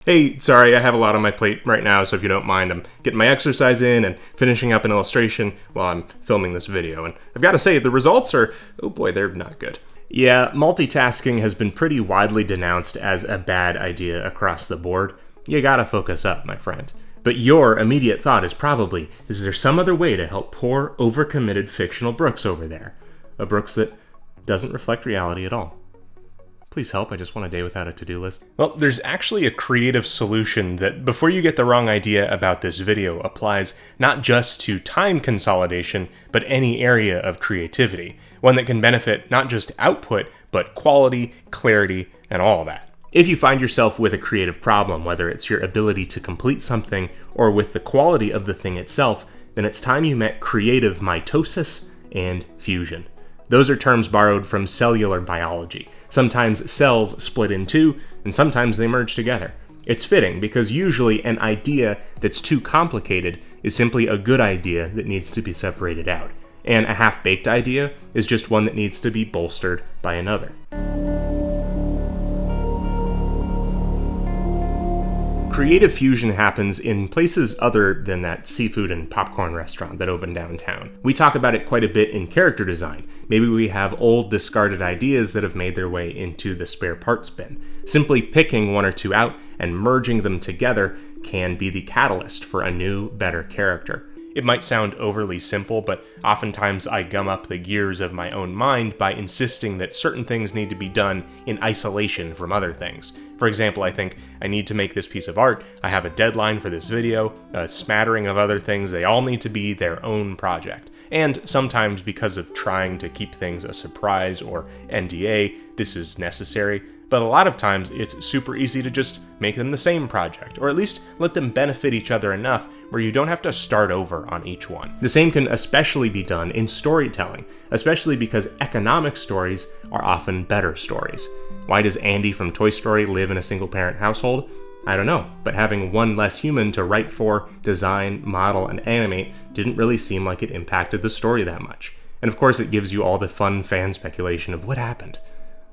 Hey, sorry, I have a lot on my plate right now, so if you don't mind, I'm getting my exercise in and finishing up an illustration while I'm filming this video. And I've got to say, the results are, oh boy, they're not good. Yeah, multitasking has been pretty widely denounced as a bad idea across the board. You gotta focus up, my friend. But your immediate thought is probably, is there some other way to help poor, overcommitted fictional Brookes over there? A Brookes that doesn't reflect reality at all. Please help, I just want a day without a to-do list. Well, there's actually a creative solution that, before you get the wrong idea about this video, applies not just to time consolidation, but any area of creativity. One that can benefit not just output, but quality, clarity, and all that. If you find yourself with a creative problem, whether it's your ability to complete something or with the quality of the thing itself, then it's time you met creative mitosis and fusion. Those are terms borrowed from cellular biology. Sometimes cells split in two, and sometimes they merge together. It's fitting because usually an idea that's too complicated is simply a good idea that needs to be separated out, and a half-baked idea is just one that needs to be bolstered by another. Creative fusion happens in places other than that seafood and popcorn restaurant that opened downtown. We talk about it quite a bit in character design. Maybe we have old discarded ideas that have made their way into the spare parts bin. Simply picking one or two out and merging them together can be the catalyst for a new, better character. It might sound overly simple, but oftentimes I gum up the gears of my own mind by insisting that certain things need to be done in isolation from other things. For example, I think I need to make this piece of art, I have a deadline for this video, a smattering of other things, they all need to be their own project. And sometimes because of trying to keep things a surprise or NDA, this is necessary. But a lot of times it's super easy to just make them the same project, or at least let them benefit each other enough where you don't have to start over on each one. The same can especially be done in storytelling, especially because economic stories are often better stories. Why does Andy from Toy Story live in a single-parent household? I don't know, but having one less human to write for, design, model, and animate didn't really seem like it impacted the story that much. And of course it gives you all the fun fan speculation of what happened.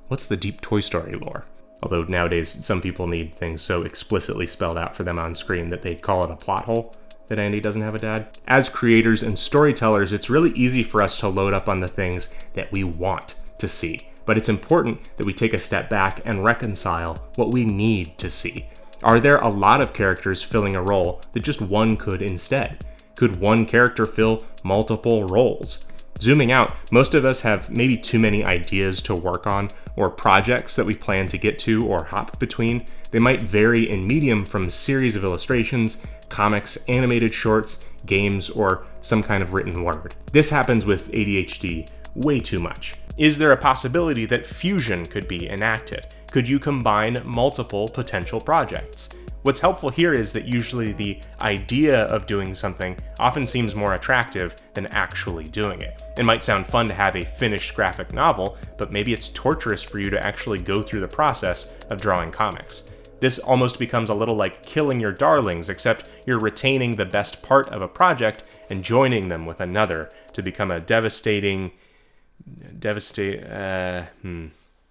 What's the deep Toy Story lore? Although nowadays some people need things so explicitly spelled out for them on screen that they'd call it a plot hole that Andy doesn't have a dad. As creators and storytellers, it's really easy for us to load up on the things that we want to see. But it's important that we take a step back and reconcile what we need to see. Are there a lot of characters filling a role that just one could instead? Could one character fill multiple roles? Zooming out, most of us have maybe too many ideas to work on or projects that we plan to get to or hop between. They might vary in medium from a series of illustrations, comics, animated shorts, games, or some kind of written word. This happens with ADHD way too much. Is there a possibility that fusion could be enacted? Could you combine multiple potential projects? What's helpful here is that usually the idea of doing something often seems more attractive than actually doing it. It might sound fun to have a finished graphic novel, but maybe it's torturous for you to actually go through the process of drawing comics. This almost becomes a little like killing your darlings, except you're retaining the best part of a project and joining them with another to become a devastating...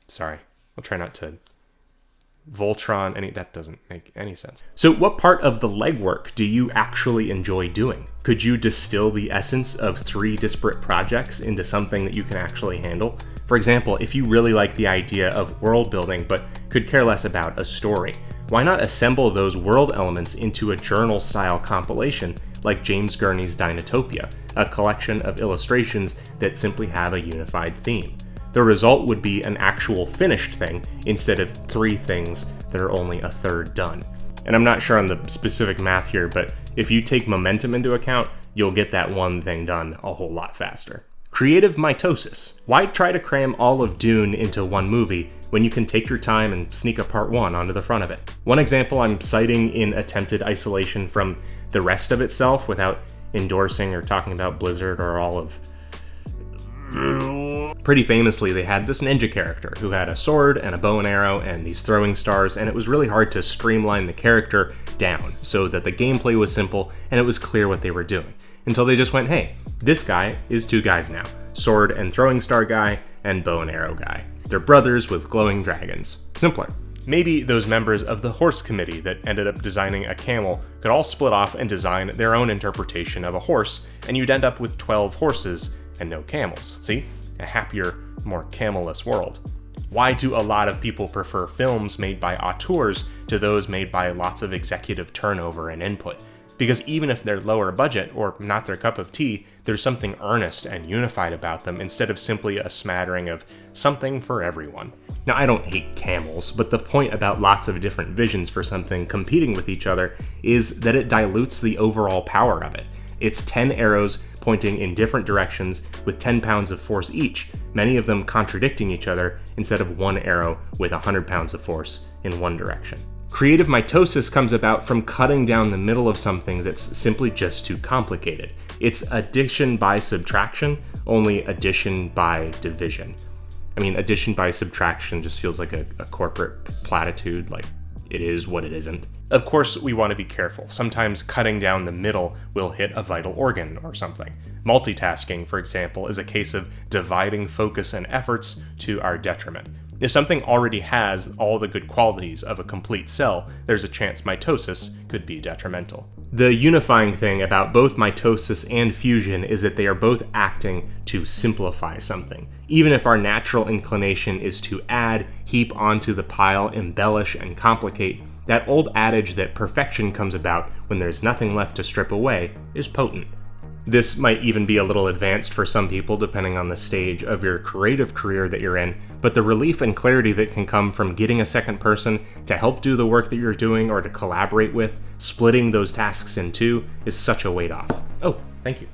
Sorry, I'll try not to... Voltron, that doesn't make any sense. So what part of the legwork do you actually enjoy doing? Could you distill the essence of 3 disparate projects into something that you can actually handle? For example, if you really like the idea of world building but could care less about a story, why not assemble those world elements into a journal-style compilation like James Gurney's Dinotopia, a collection of illustrations that simply have a unified theme? The result would be an actual finished thing instead of 3 things that are only a third done. And I'm not sure on the specific math here, but if you take momentum into account, you'll get that one thing done a whole lot faster. Creative mitosis. Why try to cram all of Dune into one movie when you can take your time and sneak a part 1 onto the front of it? One example I'm citing in attempted isolation from the rest of itself without endorsing or talking about Blizzard or all of... Pretty famously, they had this ninja character who had a sword and a bow and arrow and these throwing stars, and it was really hard to streamline the character down so that the gameplay was simple and it was clear what they were doing. Until they just went, hey, this guy is 2 guys now. Sword and throwing star guy and bow and arrow guy. They're brothers with glowing dragons. Simpler. Maybe those members of the horse committee that ended up designing a camel could all split off and design their own interpretation of a horse, and you'd end up with 12 horses and no camels. See? A happier, more camel-less world. Why do a lot of people prefer films made by auteurs to those made by lots of executive turnover and input? Because even if they're lower budget or not their cup of tea, there's something earnest and unified about them instead of simply a smattering of something for everyone. Now, I don't hate camels, but the point about lots of different visions for something competing with each other is that it dilutes the overall power of it. It's 10 arrows pointing in different directions with 10 pounds of force each, many of them contradicting each other instead of one arrow with 100 pounds of force in one direction. Creative mitosis comes about from cutting down the middle of something that's simply just too complicated. It's addition by subtraction, only addition by division. I mean, addition by subtraction just feels like a corporate platitude, like it is what it isn't. Of course, we want to be careful. Sometimes cutting down the middle will hit a vital organ or something. Multitasking, for example, is a case of dividing focus and efforts to our detriment. If something already has all the good qualities of a complete cell, there's a chance mitosis could be detrimental. The unifying thing about both mitosis and fusion is that they are both acting to simplify something. Even if our natural inclination is to add, heap onto the pile, embellish, and complicate, that old adage that perfection comes about when there's nothing left to strip away is potent. This might even be a little advanced for some people depending on the stage of your creative career that you're in, but the relief and clarity that can come from getting a second person to help do the work that you're doing or to collaborate with, splitting those tasks in two, is such a weight off. Oh, thank you.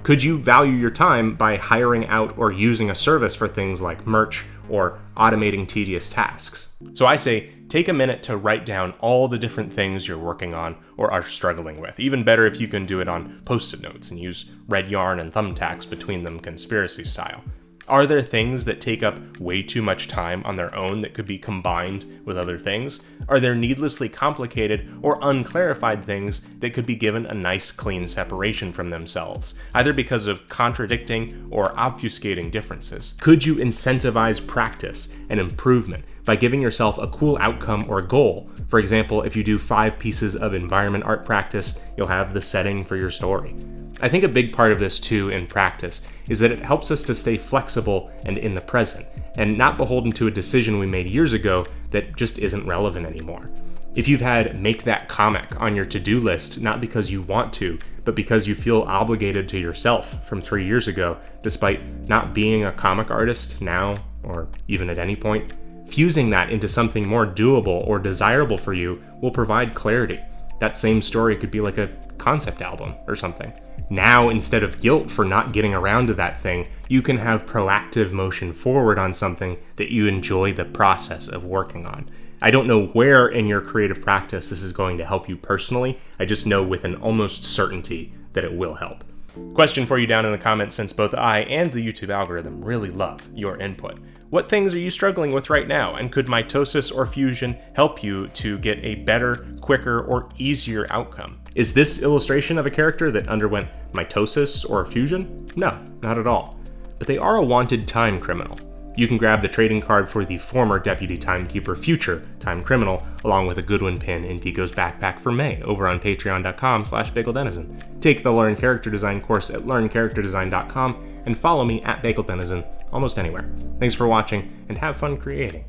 Could you value your time by hiring out or using a service for things like merch or automating tedious tasks? So I say, take a minute to write down all the different things you're working on or are struggling with. Even better if you can do it on Post-it notes and use red yarn and thumbtacks between them conspiracy style. Are there things that take up way too much time on their own that could be combined with other things? Are there needlessly complicated or unclarified things that could be given a nice clean separation from themselves, either because of contradicting or obfuscating differences? Could you incentivize practice and improvement by giving yourself a cool outcome or goal? For example, if you do 5 pieces of environment art practice, you'll have the setting for your story. I think a big part of this too in practice is that it helps us to stay flexible and in the present, and not beholden to a decision we made years ago that just isn't relevant anymore. If you've had make that comic on your to-do list, not because you want to, but because you feel obligated to yourself from 3 years ago, despite not being a comic artist now or even at any point, fusing that into something more doable or desirable for you will provide clarity. That same story could be like a concept album or something. Now, instead of guilt for not getting around to that thing, you can have proactive motion forward on something that you enjoy the process of working on. I don't know where in your creative practice this is going to help you personally. I just know with an almost certainty that it will help. Question for you down in the comments, since both I and the YouTube algorithm really love your input. What things are you struggling with right now, and could mitosis or fusion help you to get a better, quicker, or easier outcome? Is this illustration of a character that underwent mitosis or fusion? No, not at all. But they are a wanted time criminal. You can grab the trading card for the former Deputy Timekeeper, future Time Criminal, along with a Goodwin pin in Pico's backpack for May over on patreon.com/BagelDenizen. Take the Learn Character Design course at learncharacterdesign.com and follow me at BagelDenizen almost anywhere. Thanks for watching, and have fun creating.